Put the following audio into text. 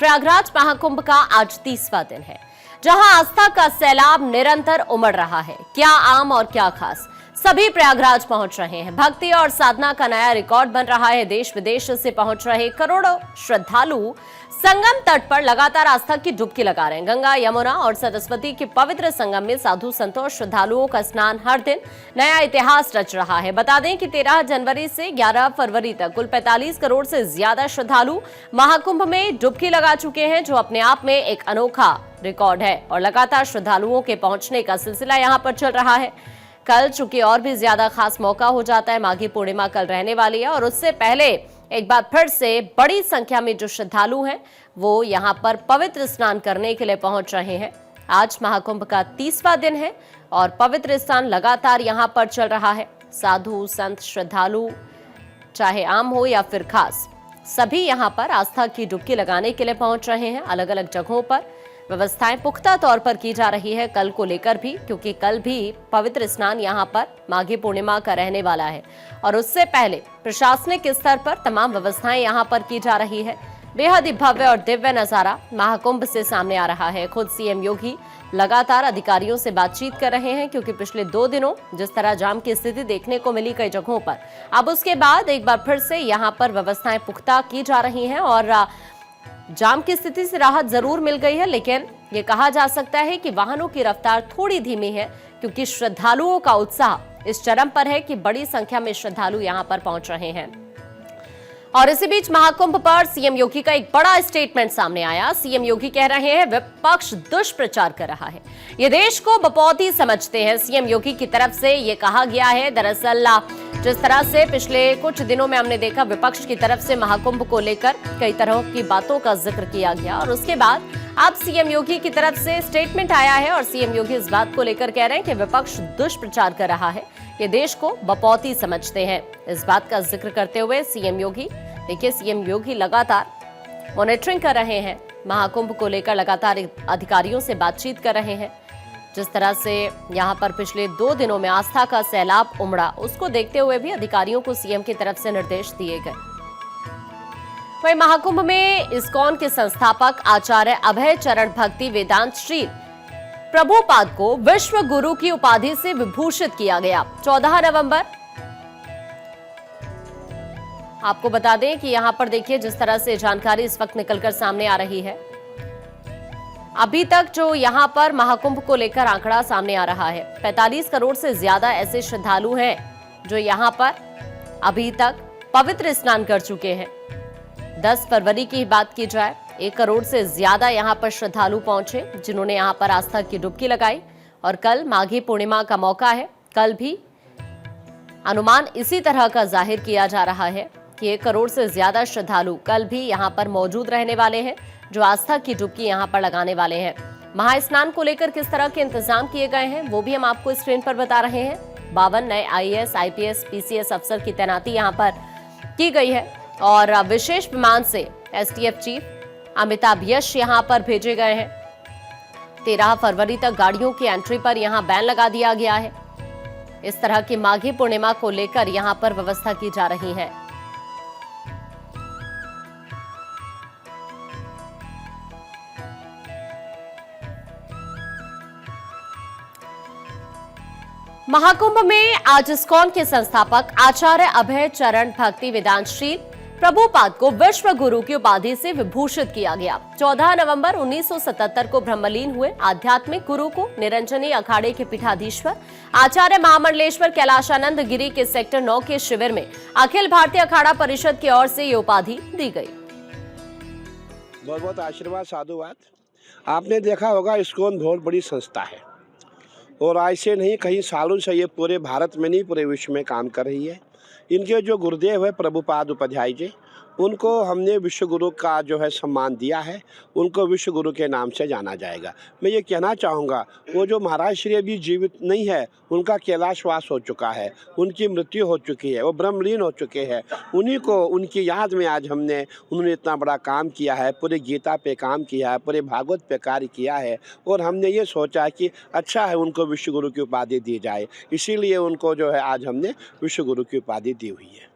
प्रयागराज महाकुंभ का आज 30वां दिन है, जहां आस्था का सैलाब निरंतर उमड़ रहा है। क्या आम और क्या खास, सभी प्रयागराज पहुंच रहे हैं। भक्ति और साधना का नया रिकॉर्ड बन रहा है। देश विदेश से पहुंच रहे करोड़ों श्रद्धालु संगम तट पर लगातार आस्था की डुबकी लगा रहे हैं। गंगा, यमुना और सरस्वती के पवित्र संगम में साधु संतों और श्रद्धालुओं का स्नान हर दिन नया इतिहास रच रहा है। बता दें कि 13 जनवरी से 11 फरवरी तक कुल 45 करोड़ से ज्यादा श्रद्धालु महाकुंभ में डुबकी लगा चुके हैं, जो अपने आप में एक अनोखा रिकॉर्ड है। और लगातार श्रद्धालुओं के पहुंचने का सिलसिला यहां पर चल रहा है। कल चूंकि और भी ज्यादा खास मौका हो जाता है, माघी पूर्णिमा कल रहने वाली है और उससे पहले एक बार फिर से बड़ी संख्या में जो श्रद्धालु हैं वो यहां पर पवित्र स्नान करने के लिए पहुंच रहे हैं। आज महाकुंभ का 30वां दिन है और पवित्र स्नान लगातार यहां पर चल रहा है। साधु संत श्रद्धालु चाहे आम हो या फिर खास, सभी यहां पर आस्था की डुबकी लगाने के लिए पहुंच रहे हैं। अलग अलग जगहों पर व्यवस्थाएं पुख्ता तौर पर की जा रही है, कल को लेकर भी, क्योंकि कल भी पवित्र स्नान यहां पर माघी पूर्णिमा का रहने वाला है और उससे पहले प्रशासनिक स्तर पर तमाम व्यवस्थाएं यहां पर की जा रही है। बेहद ही भव्य और दिव्य नजारा महाकुंभ से सामने आ रहा है। खुद सीएम योगी लगातार अधिकारियों से बातचीत कर रहे हैं, क्योंकि पिछले 2 दिनों जिस तरह जाम की स्थिति देखने को मिली कई जगहों पर, अब उसके बाद एक बार फिर से यहाँ पर व्यवस्थाएं पुख्ता की जा रही हैं और जाम की स्थिति से राहत जरूर मिल गई है। लेकिन ये कहा जा सकता है कि वाहनों की रफ्तार थोड़ी धीमी है, क्योंकि श्रद्धालुओं का उत्साह इस चरम पर है कि बड़ी संख्या में श्रद्धालु यहाँ पर पहुंच रहे हैं। और इसी बीच महाकुंभ पर सीएम योगी का एक बड़ा स्टेटमेंट सामने आया। सीएम योगी कह रहे हैं विपक्ष दुष्प्रचार कर रहा है, ये देश को बपौती समझते हैं। सीएम योगी की तरफ से ये कहा गया है। दरअसल जिस तरह से पिछले कुछ दिनों में हमने देखा, विपक्ष की तरफ से महाकुंभ को लेकर कई तरह की बातों का जिक्र किया गया और उसके बाद अब सीएम योगी की तरफ से स्टेटमेंट आया है और सीएम योगी इस बात को लेकर कह रहे हैं कि विपक्ष दुष्प्रचार कर रहा है, ये देश को बपौती समझते हैं। इस बात का जिक्र करते हुए सीएम योगी, देखिए सीएम योगी लगातार मॉनिटरिंग कर रहे हैं, महाकुंभ को लेकर लगातार अधिकारियों से बातचीत कर रहे हैं। जिस तरह से यहां पर पिछले 2 दिनों में आस्था का सैलाब उमड़ा, उसको देखते हुए भी अधिकारियों को सीएम की तरफ से निर्देश दिए गए। वहीं महाकुंभ में इस्कॉन के संस्थापक आचार्य अभय चरण भक्ति वेदांत श्री प्रभुपाद को विश्व गुरु की उपाधि से विभूषित किया गया। 14 नवंबर, आपको बता दें कि यहां पर देखिए जिस तरह से जानकारी इस वक्त निकलकर सामने आ रही है। अभी तक जो यहां पर महाकुंभ को लेकर आंकड़ा सामने आ रहा है, 45 करोड़ से ज्यादा ऐसे श्रद्धालु हैं जो यहां पर अभी तक पवित्र स्नान कर चुके हैं। 10 फरवरी की बात की जाए, 1 करोड़ से ज्यादा यहां पर श्रद्धालु पहुंचे जिन्होंने यहां पर आस्था की डुबकी लगाई। और कल माघी पूर्णिमा का मौका है, कल भी अनुमान इसी तरह का जाहिर किया जा रहा है कि 1 करोड़ से ज्यादा श्रद्धालु कल भी यहां पर मौजूद रहने वाले हैं, जो आस्था की डुबकी यहां पर लगाने वाले हैं। महास्नान को लेकर किस तरह के इंतजाम किए गए हैं वो भी हम आपको स्क्रीन पर बता रहे हैं। 52 नए आईएएस, आईपीएस, पीसीएस अफसर की तैनाती यहां पर की गई है और विशेष विमान से एसटीएफ चीफ अमिताभ यश यहां पर भेजे गए हैं। 13 फरवरी तक गाड़ियों की एंट्री पर यहां बैन लगा दिया गया है। इस तरह की माघी पूर्णिमा को लेकर यहां पर व्यवस्था की जा रही है। महाकुंभ में आज इस्कॉन के संस्थापक आचार्य अभय चरण भक्ति वेदांत श्री प्रभुपाद को विश्व गुरु की उपाधि से विभूषित किया गया। 14 नवंबर 1977 को ब्रह्मलीन हुए आध्यात्मिक गुरु को निरंजनी अखाड़े के पीठाधीश्वर आचार्य महामंडलेश्वर कैलाशानंद गिरी के सेक्टर 9 के शिविर में अखिल भारतीय अखाड़ा परिषद की ओर से ये उपाधि दी गई। बहुत बहुत आशीर्वाद, साधुवाद। आपने देखा होगा इस्कॉन बहुत बड़ी संस्था है और ऐसे नहीं, कई सालों से ये पूरे भारत में नहीं पूरे विश्व में काम कर रही है। इनके जो गुरुदेव है प्रभुपाद उपाध्याय जी, उनको हमने विश्व गुरु का जो है सम्मान दिया है, उनको विश्व गुरु के नाम से जाना जाएगा। मैं ये कहना चाहूँगा, वो जो महाराज श्री अभी जीवित नहीं है, उनका कैलाशवास हो चुका है, उनकी मृत्यु हो चुकी है, वो ब्रह्मलीन हो चुके हैं। उन्हीं को, उनकी याद में आज हमने, उन्होंने इतना बड़ा काम किया है, पूरे गीता पे काम किया है, पूरे भागवत पे कार्य किया है और हमने ये सोचा कि अच्छा है उनको विश्व गुरु की उपाधि दी जाए, इसीलिए उनको जो है आज हमने विश्व गुरु की उपाधि दी हुई है।